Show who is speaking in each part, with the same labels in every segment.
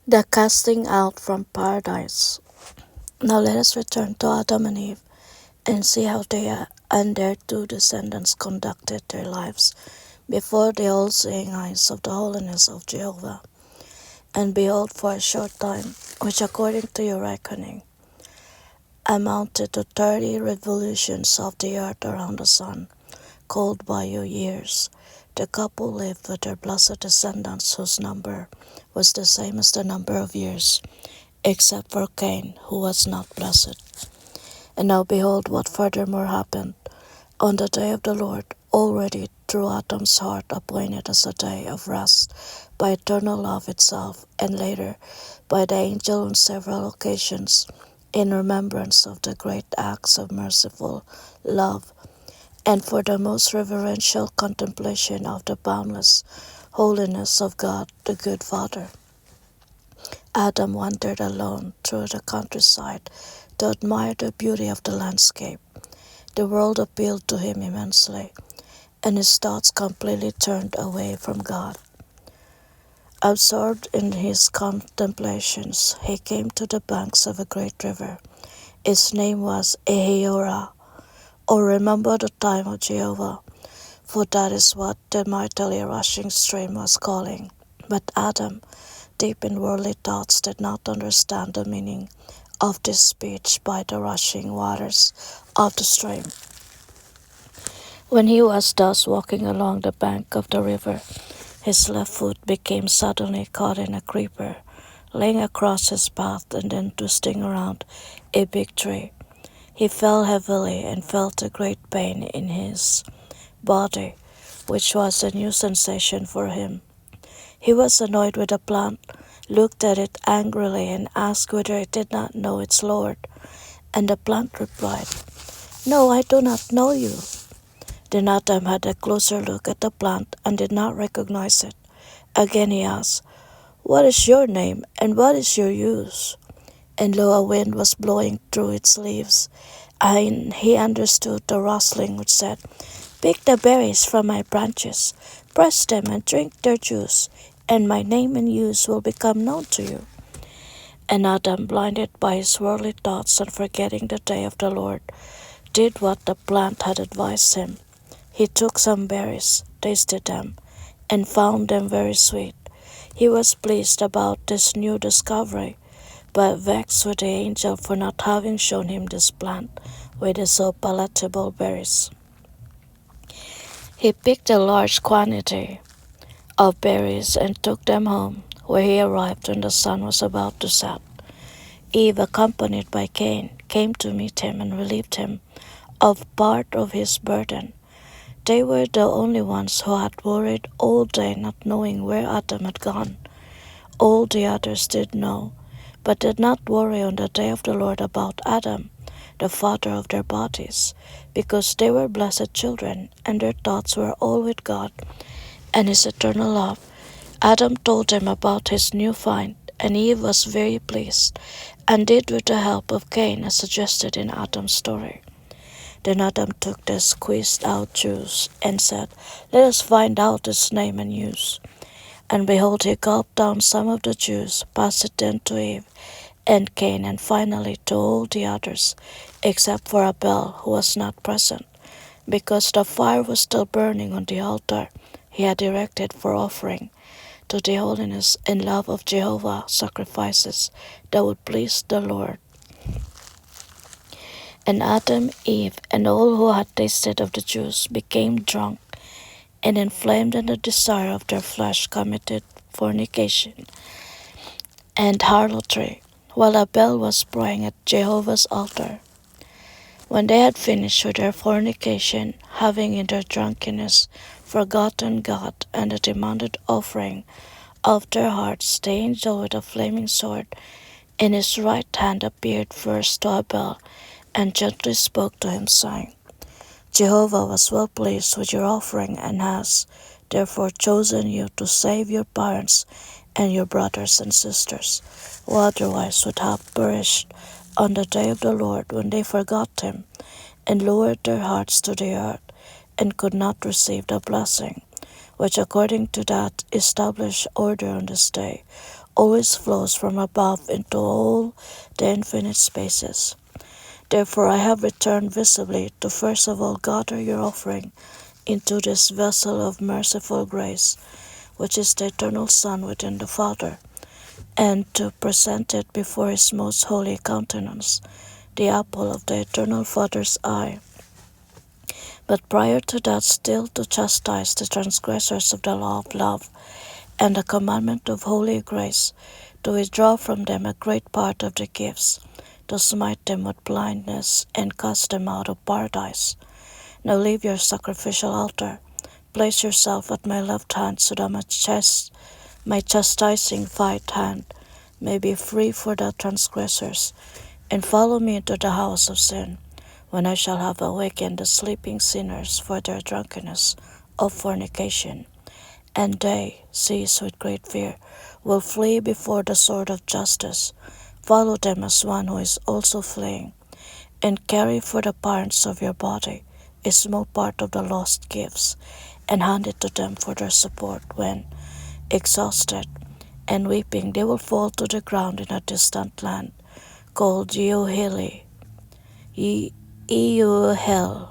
Speaker 1: The casting out from paradise. Now let us return to Adam and Eve and see how they and their two descendants conducted their lives before the all-seeing eyes of the holiness of Jehovah. And behold, for a short time, which according to your reckoning amounted to 30 revolutions of the earth around the sun, called by your years, the couple lived with their blessed descendants whose number was the same as the number of years, except for Cain, who was not blessed. And now behold what furthermore happened. On the day of the Lord, already through Adam's heart appointed as a day of rest by eternal love itself, and later by the angel on several occasions, in remembrance of the great acts of merciful love, and for the most reverential contemplation of the boundless holiness of God the good Father. Adam wandered alone through the countryside to admire the beauty of the landscape. The world appealed to him immensely, and his thoughts completely turned away from God. Absorbed in his contemplations, he came to the banks of a great river. Its name was Eheorah, or Remember the Time of Jehovah, for that is what the mightily rushing stream was calling. But Adam, deep in worldly thoughts, did not understand the meaning of this speech by the rushing waters of the stream. When he was thus walking along the bank of the river, his left foot became suddenly caught in a creeper, laying across his path and then twisting around a big tree. He fell heavily and felt a great pain in his body, which was a new sensation for him. He was annoyed with the plant, looked at it angrily, and asked whether it did not know its Lord. And the plant replied, "No, I do not know you." Then Adam had a closer look at the plant and did not recognize it. Again he asked, "What is your name and what is your use?" And lo, a wind was blowing through its leaves, and he understood the rustling which said, "Pick the berries from my branches, press them and drink their juice, and my name and use will become known to you." And Adam, blinded by his worldly thoughts and forgetting the day of the Lord, did what the plant had advised him. He took some berries, tasted them, and found them very sweet. He was pleased about this new discovery, but vexed with the angel for not having shown him this plant with the so palatable berries. He picked a large quantity of berries and took them home, where he arrived when the sun was about to set. Eve, accompanied by Cain, came to meet him and relieved him of part of his burden. They were the only ones who had worried all day not knowing where Adam had gone. All the others did know, but did not worry on the day of the Lord about Adam, the father of their bodies, because they were blessed children, and their thoughts were all with God and his eternal love. Adam told them about his new find, and Eve was very pleased, and did with the help of Cain as suggested in Adam's story. Then Adam took the squeezed out juice and said, "Let us find out its name and use." And behold, he gulped down some of the juice, passed it then to Eve and Cain, and finally to all the others, except for Abel, who was not present, because the fire was still burning on the altar he had erected for offering to the holiness and love of Jehovah sacrifices that would please the Lord. And Adam, Eve, and all who had tasted of the juice became drunk, and inflamed in the desire of their flesh committed fornication and harlotry, while Abel was praying at Jehovah's altar. When they had finished with their fornication, having in their drunkenness forgotten God and the demanded offering of their hearts, the angel with a flaming sword in his right hand appeared first to Abel and gently spoke to him, saying, "Jehovah was well pleased with your offering and has therefore chosen you to save your parents and your brothers and sisters, who otherwise would have perished on the day of the Lord when they forgot him and lowered their hearts to the earth and could not receive the blessing, which according to that established order on this day, always flows from above into all the infinite spaces. Therefore I have returned visibly to first of all gather your offering into this vessel of merciful grace, which is the eternal Son within the Father, and to present it before his most holy countenance, the apple of the eternal Father's eye. But prior to that still to chastise the transgressors of the law of love and the commandment of holy grace, to withdraw from them a great part of the gifts, to smite them with blindness and cast them out of paradise. Now leave your sacrificial altar, place yourself at my left hand so that my chastising right hand may be free for the transgressors, and follow me into the house of sin, when I shall have awakened the sleeping sinners for their drunkenness of fornication. And they, seized with great fear, will flee before the sword of justice. Follow them as one who is also fleeing, and carry for the parents of your body a small part of the lost gifts, and hand it to them for their support when, exhausted and weeping, they will fall to the ground in a distant land called Euheli, Euhel,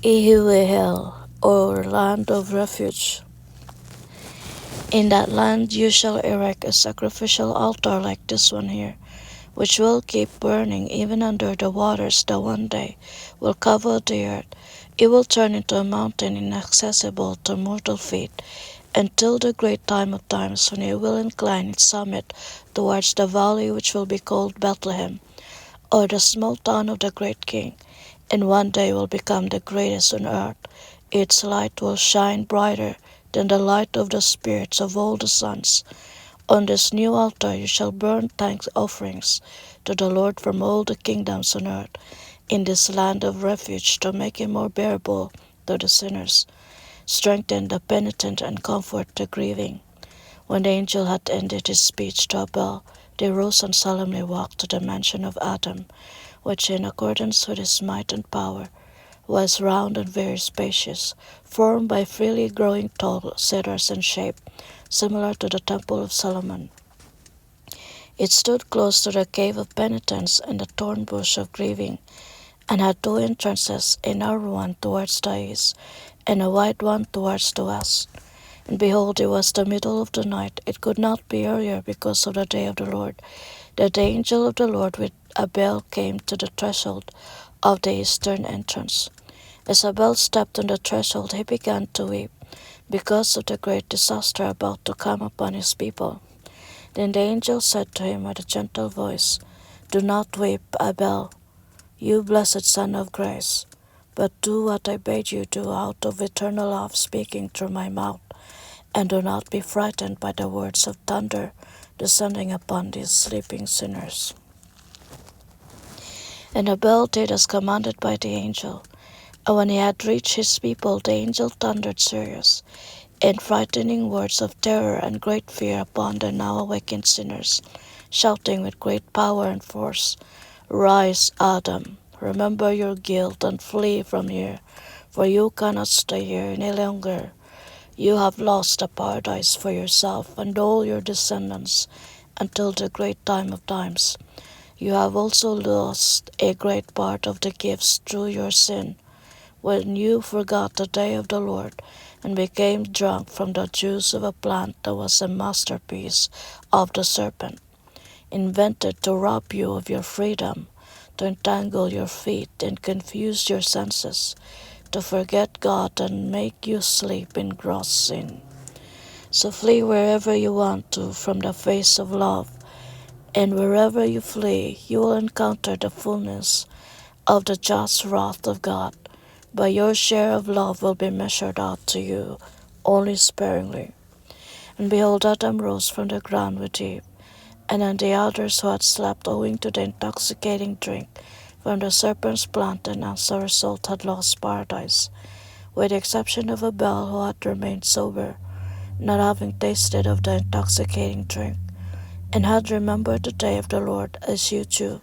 Speaker 1: Euhel, or land of refuge. In that land you shall erect a sacrificial altar like this one here, which will keep burning even under the waters that one day will cover the earth. It will turn into a mountain inaccessible to mortal feet until the great time of times when it will incline its summit towards the valley which will be called Bethlehem, or the small town of the great king, and one day will become the greatest on earth. Its light will shine brighter than the light of the spirits of all the suns. On this new altar you shall burn thank offerings to the Lord from all the kingdoms on earth, in this land of refuge, to make it more bearable to the sinners, strengthen the penitent, and comfort the grieving. When the angel had ended his speech to Abel, they rose and solemnly walked to the mansion of Adam, which in accordance with his might and power was round and very spacious, formed by freely growing tall cedars in shape, similar to the temple of Solomon. It stood close to the cave of penitence and the thorn bush of grieving, and had two entrances, a narrow one towards the east, and a wide one towards the west. And behold, it was the middle of the night. It could not be earlier because of the day of the Lord, that the angel of the Lord with a bell came to the threshold of the eastern entrance. As Abel stepped on the threshold, he began to weep because of the great disaster about to come upon his people. Then the angel said to him with a gentle voice, "Do not weep, Abel, you blessed son of grace, but do what I bade you do out of eternal love, speaking through my mouth, and do not be frightened by the words of thunder descending upon these sleeping sinners." And Abel did as commanded by the angel. And when he had reached his people, the angel thundered serious and frightening words of terror and great fear upon the now awakened sinners, shouting with great power and force, "Rise, Adam, remember your guilt and flee from here, for you cannot stay here any longer. You have lost a paradise for yourself and all your descendants until the great time of times. You have also lost a great part of the gifts through your sin, when you forgot the day of the Lord and became drunk from the juice of a plant that was a masterpiece of the serpent, invented to rob you of your freedom, to entangle your feet and confuse your senses, to forget God and make you sleep in gross sin. So flee wherever you want to from the face of love, and wherever you flee, you will encounter the fullness of the just wrath of God. But your share of love will be measured out to you only sparingly. And behold, Adam rose from the ground with Eve, and then the others who had slept owing to the intoxicating drink from the serpent's plant, and as a result had lost paradise, with the exception of Abel, who had remained sober, not having tasted of the intoxicating drink, and had remembered the day of the Lord, as you do,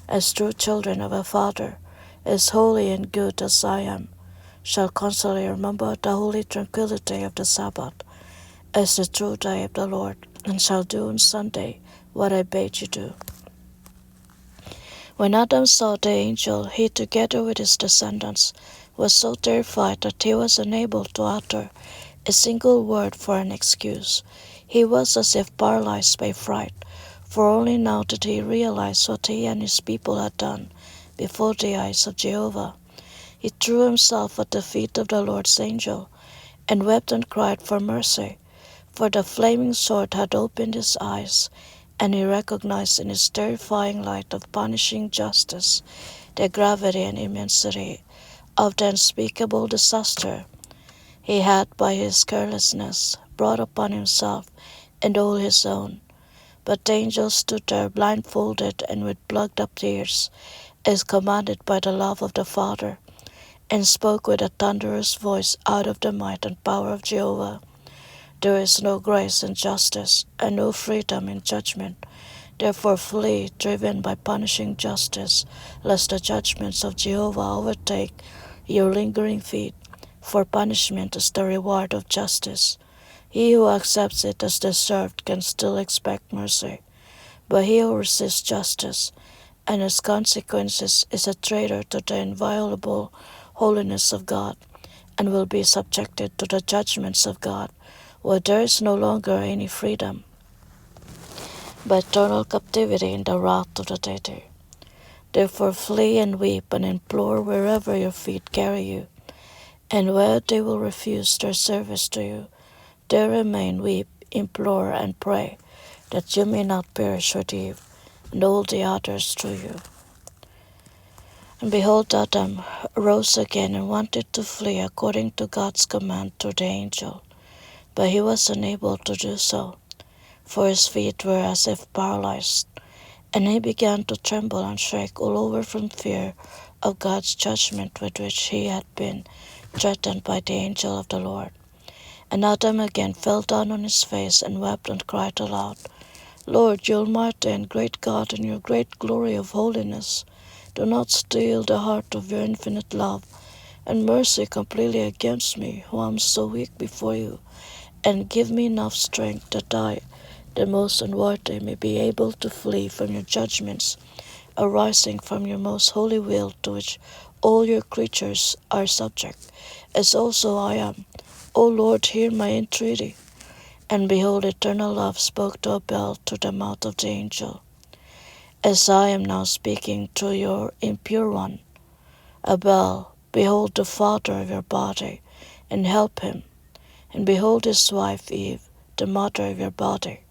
Speaker 1: as true children of a Father, as holy and good as I am, shall constantly remember the holy tranquility of the Sabbath, as the true day of the Lord, and shall do on Sunday what I bade you do. When Adam saw the angel, he together with his descendants was so terrified that he was unable to utter a single word for an excuse. He was as if paralyzed by fright, for only now did he realize what he and his people had done before the eyes of Jehovah. He threw himself at the feet of the Lord's angel, and wept and cried for mercy, for the flaming sword had opened his eyes, and he recognized in its terrifying light of punishing justice the gravity and immensity of the unspeakable disaster he had by his carelessness brought upon himself and all his own. But the angel stood there blindfolded and with plugged up ears, as commanded by the love of the Father, and spoke with a thunderous voice out of the might and power of Jehovah. There is no grace in justice, and no freedom in judgment. Therefore flee, driven by punishing justice, lest the judgments of Jehovah overtake your lingering feet, for punishment is the reward of justice. He who accepts it as deserved can still expect mercy, but he who resists justice and its consequences is a traitor to the inviolable holiness of God, and will be subjected to the judgments of God, where there is no longer any freedom, but eternal captivity in the wrath of the deity. Therefore flee and weep and implore wherever your feet carry you, and where they will refuse their service to you, there remain, weep, implore, and pray, that you may not perish with Eve, and all the others through you. And behold, Adam rose again and wanted to flee according to God's command to the angel, but he was unable to do so, for his feet were as if paralyzed, and he began to tremble and shake all over from fear of God's judgment with which he had been threatened by the angel of the Lord. And Adam again fell down on his face and wept and cried aloud, Lord, you almighty and great God, in your great glory of holiness, do not steal the heart of your infinite love and mercy completely against me, who am so weak before you, and give me enough strength that I, the most unworthy, may be able to flee from your judgments, arising from your most holy will, to which all your creatures are subject, as also I am. O Lord, hear my entreaty. And behold, eternal love spoke to Abel through the mouth of the angel, as I am now speaking to your impure one. Abel, behold the father of your body, and help him. And behold his wife Eve, the mother of your body,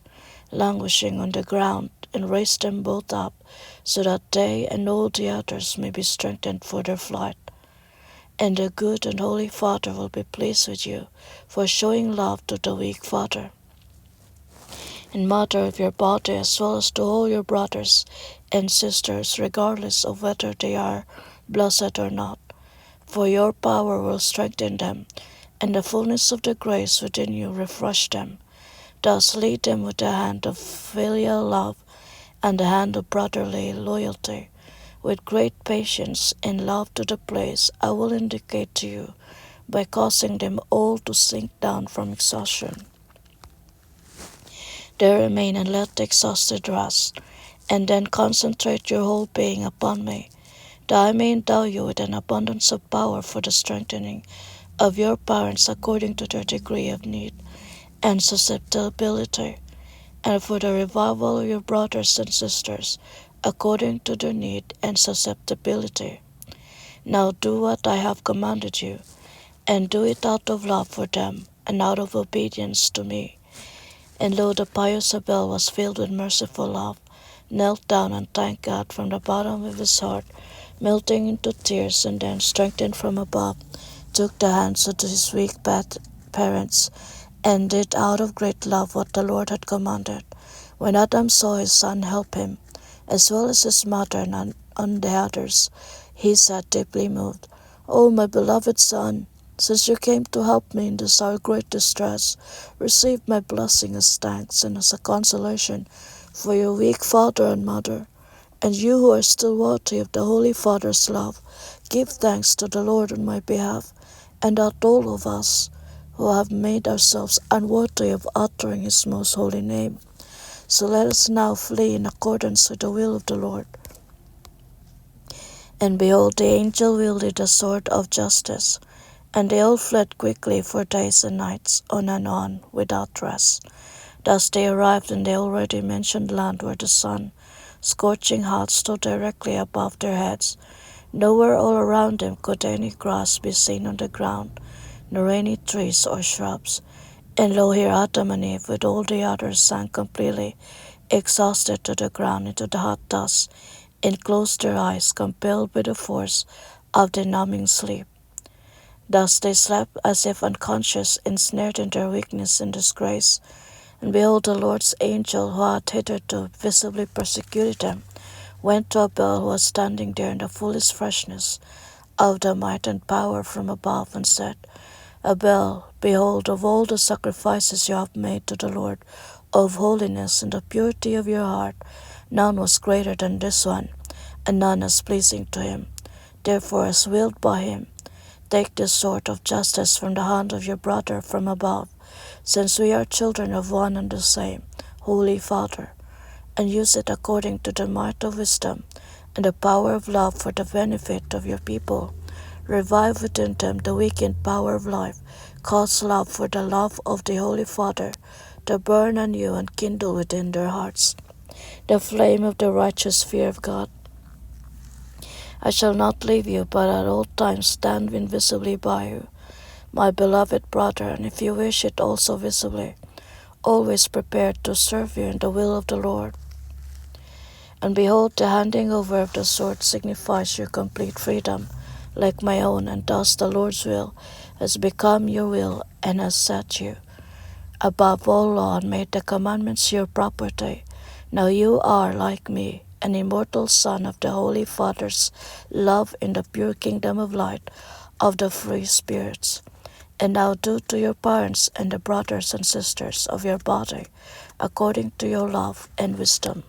Speaker 1: languishing on the ground, and raise them both up, so that they and all the others may be strengthened for their flight. And the good and holy Father will be pleased with you for showing love to the weak father and mother of your body, as well as to all your brothers and sisters, regardless of whether they are blessed or not. For your power will strengthen them, and the fullness of the grace within you refresh them. Thus lead them with the hand of filial love and the hand of brotherly loyalty, with great patience and love, to the place I will indicate to you, by causing them all to sink down from exhaustion. There remain and let the exhausted rest, and then concentrate your whole being upon me, that I may endow you with an abundance of power for the strengthening of your parents according to their degree of need and susceptibility, and for the revival of your brothers and sisters according to their need and susceptibility. Now do what I have commanded you, and do it out of love for them and out of obedience to me. And lo, the pious Abel was filled with merciful love, knelt down and thanked God from the bottom of his heart, melting into tears, and then, strengthened from above, took the hands of his weak parents, and did out of great love what the Lord had commanded. When Adam saw his son help him, as well as his mother and the others, he said, deeply moved, O my beloved son, since you came to help me in this our great distress, receive my blessing as thanks and as a consolation for your weak father and mother. And you who are still worthy of the Holy Father's love, give thanks to the Lord on my behalf, and that all of us who have made ourselves unworthy of uttering his most holy name. So let us now flee in accordance with the will of the Lord. And behold, the angel wielded the sword of justice, and they all fled quickly for days and nights, on and on, without rest. Thus they arrived in the already mentioned land where the sun, scorching hot, stood directly above their heads. Nowhere all around them could any grass be seen on the ground, nor any trees or shrubs. And lo, here Adam and Eve with all the others sank completely, exhausted to the ground into the hot dust, and closed their eyes, compelled by the force of the numbing sleep. Thus they slept as if unconscious, ensnared in their weakness and disgrace. And behold, the Lord's angel, who had hitherto visibly persecuted them, went to Abel, who was standing there in the fullest freshness of the might and power from above, and said, Abel, behold, of all the sacrifices you have made to the Lord of holiness and the purity of your heart, none was greater than this one, and none as pleasing to him. Therefore, as willed by him, take this sword of justice from the hand of your brother from above, since we are children of one and the same Holy Father, and use it according to the might of wisdom and the power of love for the benefit of your people. Revive within them the weakened power of life. Cause love for the love of the Holy Father to burn anew and kindle within their hearts the flame of the righteous fear of God. I shall not leave you, but at all times stand invisibly by you, my beloved brother, and if you wish it also visibly, always prepared to serve you in the will of the Lord. And behold, the handing over of the sword signifies your complete freedom, like my own, and thus the Lord's will has become your will and has set you above all law and made the commandments your property. Now you are, like me, an immortal son of the Holy Father's love in the pure kingdom of light of the free spirits. And now do to your parents and the brothers and sisters of your body according to your love and wisdom.